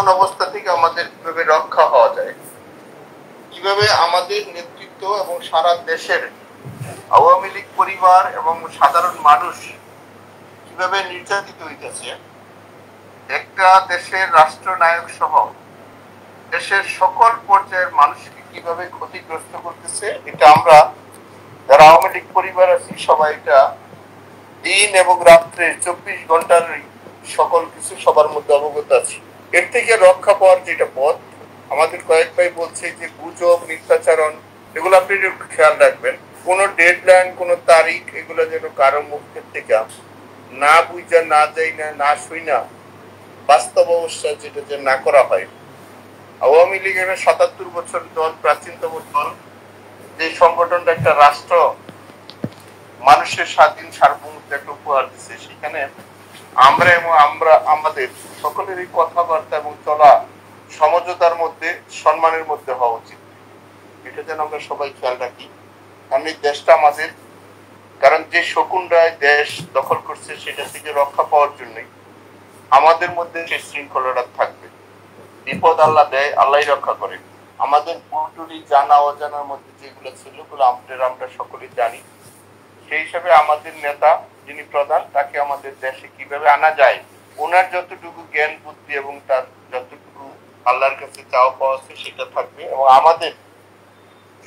বর্তমান অবস্থা থেকে আমাদের কিভাবে রক্ষা হওয়া যায়, কিভাবে আমাদের নেতৃত্ব এবং সারা দেশের আওয়ামী লীগ পরিবার এবং সাধারণ মানুষ কিভাবে নির্যাতিত হইতেছে, একটা দেশের রাষ্ট্রনায়ক সহ দেশের সকল পর্যায়ের মানুষকে কিভাবে ক্ষতিগ্রস্ত করতেছে, এটা আমরা যারা আওয়ামী লীগ পরিবার আছি সবাই এটা দিন এবং রাত্রে 24 ঘন্টার সকল কিছু সবার মধ্যে অবগত আছি। এর থেকে রক্ষা পাওয়ার যেটা পথ, আমাদের কয়েক ভাই বলছে যে গুজব, মিথ্যাচারণ, এগুলো আপনি খেয়াল রাখবেন। কোনো ডেডলাইন, কোনো তারিখ, এগুলো যেন কারো মুখের থেকে না বুঝা, না যাই না, না শুই না, বাস্তব অবস্থা যেটা যে না করা হয়। আওয়ামী লীগের ৭৭ বছর দল, প্রাচীনতম দল, যে সংগঠনটা একটা রাষ্ট্র মানুষের স্বাধীন সার্বভৌমত্ব একটা উপহার দিচ্ছে, সেখানে আমরা এবং আমাদের সকলেরই কথাবার্তা এবং চলা সমঝোতার মধ্যে, সম্মানের মধ্যে হওয়া উচিত। এটা যেন আমরা সবাই খেয়াল রাখি, কারণ এই দেশটা আমাদের। কারণ যে শকুনরায় দেশ দখল করছে সেটা থেকে রক্ষা পাওয়ার জন্যই আমাদের মধ্যে সেই শৃঙ্খলাটা থাকবে। বিপদ আল্লাহ দেয়, আল্লাহ রক্ষা করে। আমাদের পুরোপুরি জানা অজানার মধ্যে যেগুলো ছিল ওগুলো আমরা সকলেই জানি। সেই হিসাবে আমাদের নেতা যিনি প্রধান, তাকে আমাদের দেশে কিভাবে আনা যায়, ওনার যতটুকু জ্ঞান বুদ্ধি এবং তার যতটুকু আল্লাহর কাছে চাওয়া পাওয়া আছে সেটা থাকবে। এবং আমাদের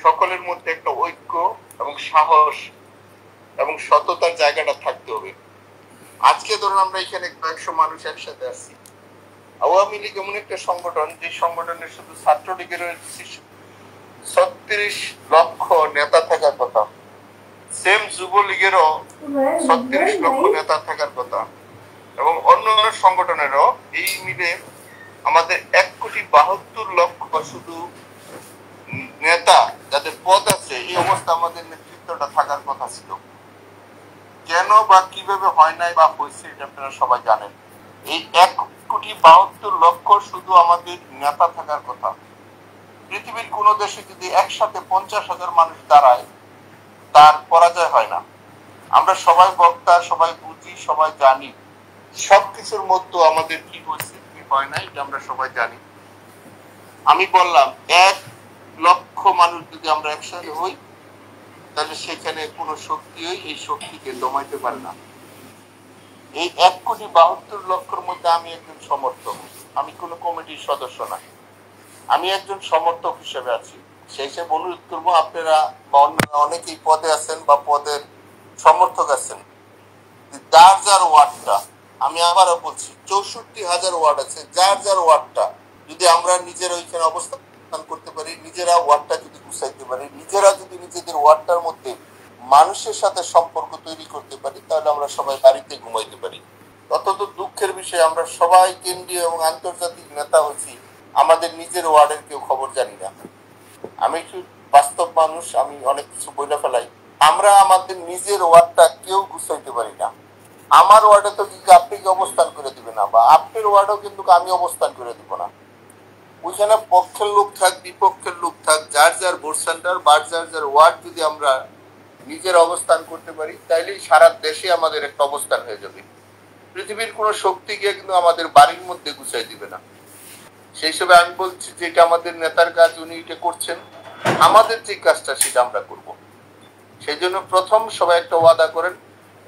সকলের মধ্যে একটা ঐক্য এবং সাহস এবং সততার জায়গাটা থাকতে হবে। আজকে ধরুন আমরা এখানে 100 মানুষ একসাথে আসছি। আওয়ামী লীগ এমন একটা সংগঠন, যে সংগঠনের শুধু ছাত্রলীগের 36 লক্ষ নেতা থাকার কথা, সেম যুবলীগেরও 36 লক্ষ নেতা থাকার কথা, এবং অন্য সংগঠনেরও এই মিলে আমাদের 1,72,00,000 শুধু নেতা যাদের পদ আছে, এই অবস্থা আমাদের নেতৃত্বটা থাকার কথা ছিল। কেন বা কিভাবে হয় নাই বা হয়েছে এটা আপনারা সবাই জানেন। এই 1,72,00,000 শুধু আমাদের নেতা থাকার কথা। পৃথিবীর কোন দেশে যদি একসাথে 50,000 মানুষ দাঁড়ায়, তার পরাজয় হয় না। আমরা সবাই বক্তা, সবাই বুঝি, সবাই জানি সবকিছুর মধ্যে আমাদের কি হয়েছে কি হয় না, এটা আমরা সবাই জানি। আমি বললাম 1,00,000 মানুষ যদি আমরা একসাথে হই, তাহলে সেখানে কোন শক্তি এই শক্তিকে দমাইতে পারে না। এই 1,72,00,000 মধ্যে আমি একজন সমর্থক, আমি কোন কমিটির সদস্য না, আমি একজন সমর্থক হিসেবে আছি। সেই হিসেবে অনুরোধ করবো, আপনারা বা অন্যরা অনেকেই পদে আছেন বা পদের সমর্থক আছেন, যার যার ওয়ার্ডটা, আমি আবারও বলছি 64,000 ওয়ার্ড আছে, যার যার ওয়ার্ডটা যদি আমরা নিজেরা ওইখানে অবস্থান করতে পারি, নিজেরা ওয়ার্ডটা যদি গুছাইতে পারি, নিজেরা যদি নিজেদের ওয়ার্ডটার মধ্যে মানুষের সাথে সম্পর্ক তৈরি করতে পারি, তাহলে আমরা সবাই বাড়িতে ঘুমাইতে পারি। অত্যন্ত দুঃখের বিষয়, আমরা সবাই কেন্দ্রীয় এবং আন্তর্জাতিক নেতা হচ্ছি, আমাদের নিজের ওয়ার্ডের কেউ খবর জানি না। আমি একটু বাস্তব মানুষ, আমি অনেক কিছু বলে ফেলাই। আমরা আমাদের নিজের ওয়ার্ডটা কেউ গুছাইতে পারি না। আমার ওয়ার্ডে তো কিন্তু আপনি কি অবস্থান করে দিবে না, বা আপনার ওয়ার্ডেও কিন্তু আমি অবস্থান করে দিব না। ওইখানে পক্ষের লোক থাক, বিপক্ষের লোক থাক, যার যার ভোট সেন্টার বা যার যার ওয়ার্ড যদি আমরা নিজের অবস্থান করতে পারি, তাইলেই সারা দেশে আমাদের একটা অবস্থান হয়ে যাবে। পৃথিবীর কোন শক্তি গিয়ে কিন্তু আমাদের বাড়ির মধ্যে গুছাই দিবে না। সেই হিসেবে আমি বলছি যে এটা আমাদের নেতার কাজ, উনি এটা করছেন, আমাদের যে কাজটা সেটা আমরা করব। সেই জন্য প্রথম সবাই একটা ওয়াদা করেন,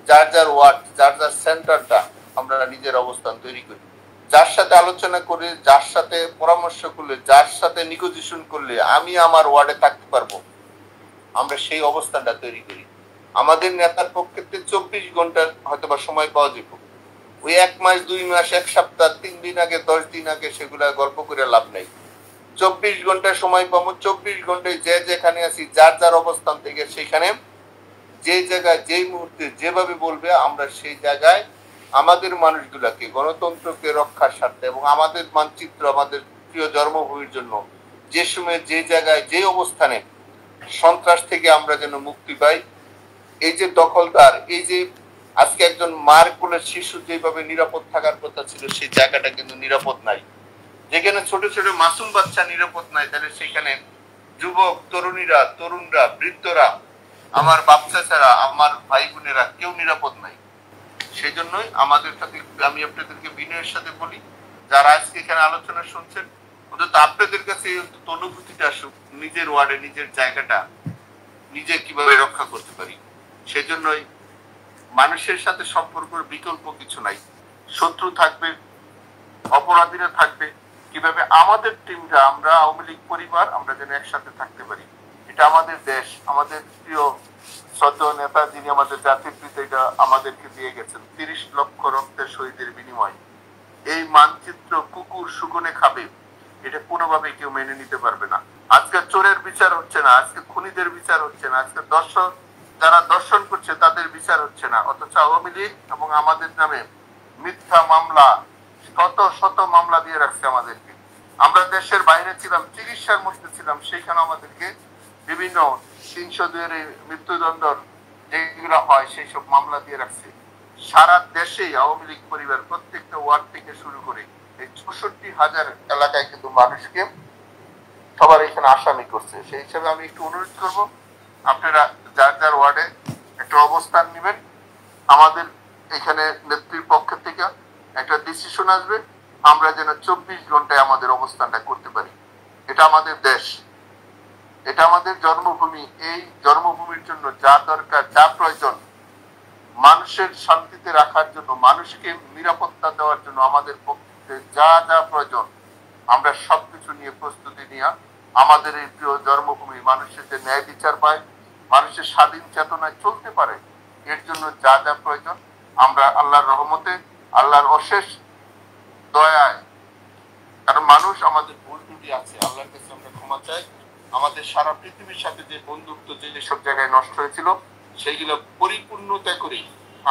যার যার ওয়ার্ড, যার যার সেন্টারটা আমরা নিজের অবস্থান তৈরি করি, যার সাথে আলোচনা করে, যার সাথে পরামর্শ করলে, যার সাথে নেগোসিয়েশন করলে আমি আমার ওয়ার্ডে থাকতে পারবো, আমরা সেই অবস্থানটা তৈরি করি। আমাদের নেতার পক্ষে 24 ঘন্টা হয়তো বা সময় পাওয়া যেত, ওই 1 মাস 2 মাস 1 সপ্তাহ 3 দিন আগে 10 দিন আগে সেগুলা গল্প করে লাভ নাই। 24 ঘন্টা সময় পাবো, 24 ঘন্টায় যে যেখানে আছি, যার যার অবস্থান থেকে সেখানে যে জায়গায় যেই মুহূর্তে যেভাবে বলবে, আমরা সেই জায়গায় আমাদের মানুষগুলাকে, গণতন্ত্রকে রক্ষার স্বার্থে এবং আমাদের মানচিত্র, আমাদের প্রিয় জন্মভূমির জন্য যে সময় যে জায়গায় যে অবস্থানে সন্ত্রাস থেকে আমরা যেন মুক্তি পাই। এই যে দখলদার, এই যে আজকে একজন মার কোলের শিশু যেভাবে নিরাপদ থাকার কথা ছিল, সেই জায়গাটা কিন্তু নিরাপদ নাই। যেখানে ছোট ছোট মাসুম বাচ্চা নিরাপদ নাই, তাহলে সেখানে যুবক, তরুণীরা, তরুণরা, বৃদ্ধরা, আমার বাচ্চা ছাড়া আমার ভাই বোনেরা কেউ নিরাপদ নাই। সেই জন্যই আমাদের সাথে, আমি আপনাদেরকে বিনয়ের সাথে বলি, যারা আজকে এখানে আলোচনা শুনছেন, অন্তত আপনাদের কাছে অন্তত অনুভূতিটা আসুক, নিজের ওয়ার্ডে নিজের জায়গাটা নিজে কিভাবে রক্ষা করতে পারি। সেজন্যই মানুষের সাথে সম্পর্কের বিকল্প কিছু নাই। শত্রু থাকবে, অপরাধীরা থাকবে, কিভাবে আমাদের টিমটা, আমরা আওয়ামী লীগ পরিবার, আমরা যেন একসাথে থাকতে পারি। এটা আমাদের দেশ, আমাদের প্রিয় শ্রদ্ধেয় নেতা যিনি আমাদের জাতির পিতা, এটা আমাদেরকে দিয়ে গেছেন 30 লক্ষ রক্তের শহীদের বিনিময়। এই মানচিত্র কুকুর সুগুনে খাবে, এটা কোনোভাবে কেউ মেনে নিতে পারবে না। আজকে চোরের বিচার হচ্ছে না, আজকে খুনিদের বিচার হচ্ছে না, আজকে দর্শন যারা দর্শন করছে তাদের বিচার হচ্ছে না, অথচ আওয়ামী লীগ এবং আমাদের নামে মিথ্যা মামলা, শত শত মামলা দিয়ে রাখছে আমাদেরকে। আমরা দেশের বাইরে ছিলাম, চিকিৎসার মধ্যে ছিলাম, সেখানে আমাদেরকে বিভিন্ন 302 মৃত্যুদণ্ড যেগুলো হয় সেই সব মামলা দিয়ে রাখছে। সারা দেশেই আওয়ামী লীগ পরিবার প্রত্যেকটা ওয়ার্ড থেকে শুরু করে এই 64,000 এলাকায় কিন্তু মানুষকে সবার এখানে আসামি করছে। সেই হিসাবে আমি একটু অনুরোধ করব, আপনারা যার যার ওয়ার্ডে একটা অবস্থান নেবেন। আমাদের এখানে নেত্রীর পক্ষ থেকে একটা ডিসিশন আসবে, আমরা যেন 24 ঘন্টায় আমাদের অবস্থানটা করতে পারি। এটা আমাদের দেশ, এটা আমাদের জন্মভূমি। এই জন্মভূমির জন্য যা দরকার, যা প্রয়োজন, মানুষের শান্তিতে রাখার জন্য, মানুষকে নিরাপত্তা দেওয়ার জন্য আমাদের পক্ষে যা যা প্রয়োজন, আমরা সবকিছু নিয়ে প্রস্তুতি নিয়ে আমাদের এই প্রিয় জন্মভূমি মানুষের যে ন্যায় বিচার পায়, মানুষের স্বাধীন চেতনায় চলতে পারে, এর জন্য যা যা প্রয়োজন আমরা আল্লাহর রহমতে, আল্লাহর অশেষ দয়ায়, কারণ মানুষ আমাদের ভুল ত্রুটি আছে, আল্লাহর কাছে আমরা ক্ষমা চাই। আমাদের সারা পৃথিবীর সাথে যে বন্ধুত্ব যেসব জায়গায় নষ্ট হয়েছিল সেইগুলো পরিপূর্ণতা করি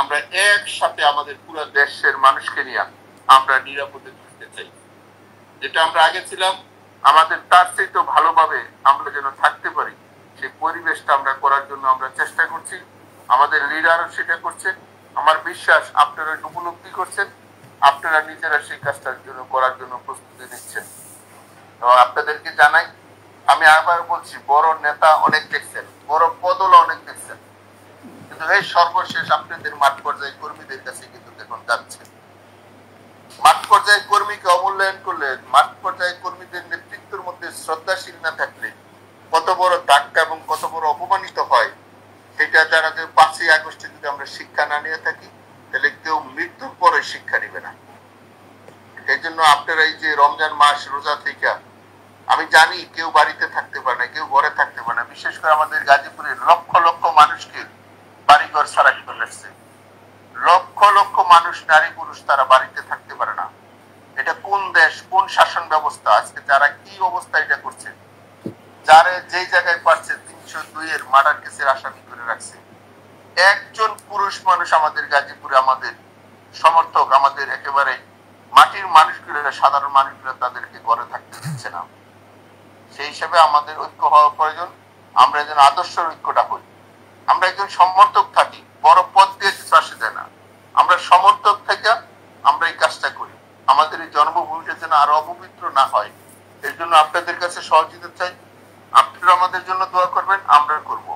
আমরা একসাথে আমাদের পুরো দেশের মানুষকে নিয়ে আমরা নিরাপদে থাকতে চাই। যেটা আমরা আগে ছিলাম, আমাদের তার চেয়ে ভালোভাবে আমরা যেন থাকতে পারি, সেই পরিবেশটা আমরা করার জন্য আমরা চেষ্টা করছি। আমাদের লিডারও সেটা করছে। আমার বিশ্বাস আপনারা উপলব্ধি করছেন, আপনারা নিজেরা সেই কাজটার জন্য করার জন্য প্রস্তুতি নিচ্ছেন। তো আপনাদেরকে জানাই, আমি আবার বলছি, বড় নেতা অনেক দেখছেন, বড় পদও অনেক দেখছেন, কিন্তু এই সর্বশেষ আপনাদের মাঠ পর্যায়ে কর্মীদের কাছে কিন্তু এখন যাচ্ছে। মাঠ পর্যায়ে কর্মীকে অমূল্যায়ন করলে, মাঠ পর্যায়ে কর্মীদের নেতৃত্বের মধ্যে শ্রদ্ধাশীল না থাকলে কত বড় ধাক্কা এবং কত বড় অপমানিত হয়, সেটা যারা যে 5ই আগস্টে যদি আমরা শিক্ষা না নিয়ে থাকি, তাহলে কেউ মৃত্যুর পরে শিক্ষা নিবে না। এই জন্য আপনারা এই যে রমজান মাস রোজা থেকে, আমি জানি কেউ বাড়িতে থাকতে পারে না, কেউ ঘরে থাকতে পারে না, বিশেষ করে আমাদের গাজীপুরের লক্ষ লক্ষ মানুষকে বাড়িঘর ছাড়া করে রাখছে। লক্ষ লক্ষ মানুষ, নারী পুরুষ, তারা বাড়িতে থাকতে পারে না। এটা কোন দেশ, কোন শাসন ব্যবস্থা? আজকে যারা কি অবস্থা এটা করছে, যারা যেই জায়গায় পারছে 302 এর মার্ডার কেসের আসামি করে রাখছে। একজন পুরুষ মানুষ আমাদের গাজীপুরে, আমাদের সমর্থক, আমাদের একেবারে মাটির মানুষগুলো, সাধারণ মানুষগুলো তাদেরকে ঘরে থাকতে দিচ্ছে না। সেই হিসাবে আমাদের ঐক্য হওয়া প্রয়োজন। আমরা যেন আদর্শের ঐক্যটা হই। আমরা একজন সমর্থক থাকি, বড় পদ দিয়ে কিছু আসে যায় না, আমরা সমর্থক থেকে আমরা এই কাজটা করি। আমাদের এই জন্মভূমিটা যেন আরো অপবিত্র না হয়, এর জন্য আপনাদের কাছে সহযোগিতা চাই। আপনারা আমাদের জন্য দোয়া করবেন, আমরা করব।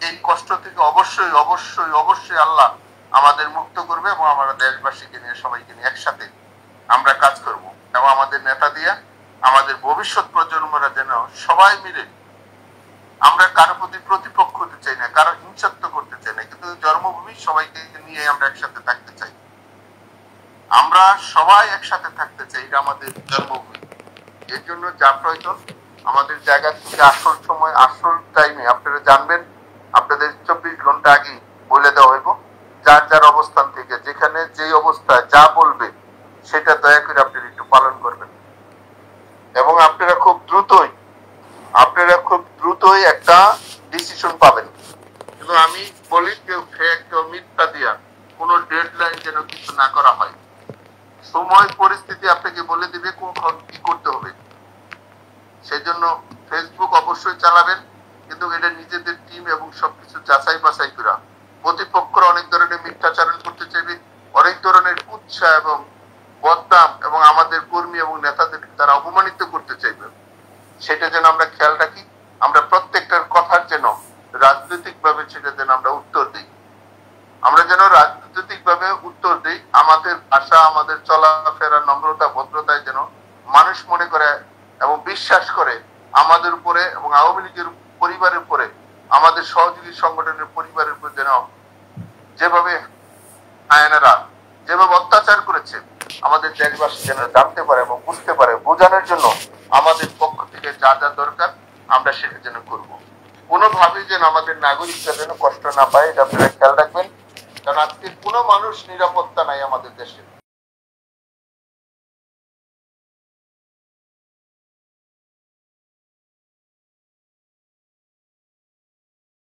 এই কষ্ট থেকে অবশ্যই অবশ্যই অবশ্যই আল্লাহ আমাদের মুক্ত করবে এবং আমরা দেশবাসীকে নিয়ে, সবাইকে নিয়ে একসাথে আমরা কাজ করব। এবং আমাদের নেতা দিয়া আমাদের ভবিষ্যৎ প্রজন্মরা যেন সবাই মিলে, আমরা কারো প্রতি প্রতিপক্ষ হতে চাই না, কারো হিংসাত্ব করতে চাই না, কিন্তু জন্মভূমি সবাইকে নিয়ে আমরা একসাথে থাকতে চাই। আমরা সবাই একসাথে থাকতে চাই, এটা আমাদের জন্মভূমি। এর জন্য যা প্রয়োজন আমাদের জায়গা থেকে আসল সময়, আসল টাইমে আপনারা জানবেন, আপনাদের 24 ঘন্টা আগে বলে দেওয়া হইব। যার যার অবস্থান থেকে যেখানে যেই অবস্থায় যা বলবে সেটা দয়া করে আপনারা একটু পালন করবেন। এবং আপনারা খুব দ্রুতই একটা ডিসিশন পাবেন। কিন্তু আমি বলি, কেউ ফেক, কেউ মিথ্যা দিয়া কোনো ডেডলাইন যেন কিছু না করা হয়। সময় পরিস্থিতি আপনাকে বলে দিবে কখন কি করতে হবে। সেই জন্য ফেসবুক অবশ্যই চালাবেন, কিন্তু এটা নিজেদের টিম এবং সবকিছু যাচাই বাছাই করা। প্রতিপক্ষরা অনেক ধরনের মিথ্যাচারণ করতে চাইবে, অনেক ধরনের উৎসাহ এবং বদনাম, এবং আমাদের কর্মী এবং নেতাদের তারা অপমানিত করতে চাইবে। সেটা যেন আমরা খেয়াল রাখি, আমরা প্রত্যেকটার কথার যেন রাজনৈতিক ভাবে সেটা যেন আমরা উত্তর দিই। আমরা যেন রাজনৈতিক ভাবে উত্তর দিই, আমাদের ভাষা, আমাদের চলাফেরা, নম্রতা, ভদ্রতায় যেন মনে করে এবং বিশ্বাস করে আমাদের উপরে এবং আওয়ামী লীগের পরিবারের উপরে, আমাদের সহযোগী সংগঠনের পরিবারের উপর যেন যেভাবে আয়নারা যেভাবে অত্যাচার করেছে, আমাদের দেশবাসী যেন জানতে পারে এবং বুঝতে পারে, বোঝানোর জন্য আমাদের পক্ষ থেকে যা যা দরকার আমরা সেটা যেন করবো। কোনোভাবেই যেন আমাদের নাগরিকরা যেন কষ্ট না পায়, এটা আপনারা খেয়াল রাখবেন। কারণ আজকে কোনো মানুষ নিরাপত্তা নাই আমাদের দেশে।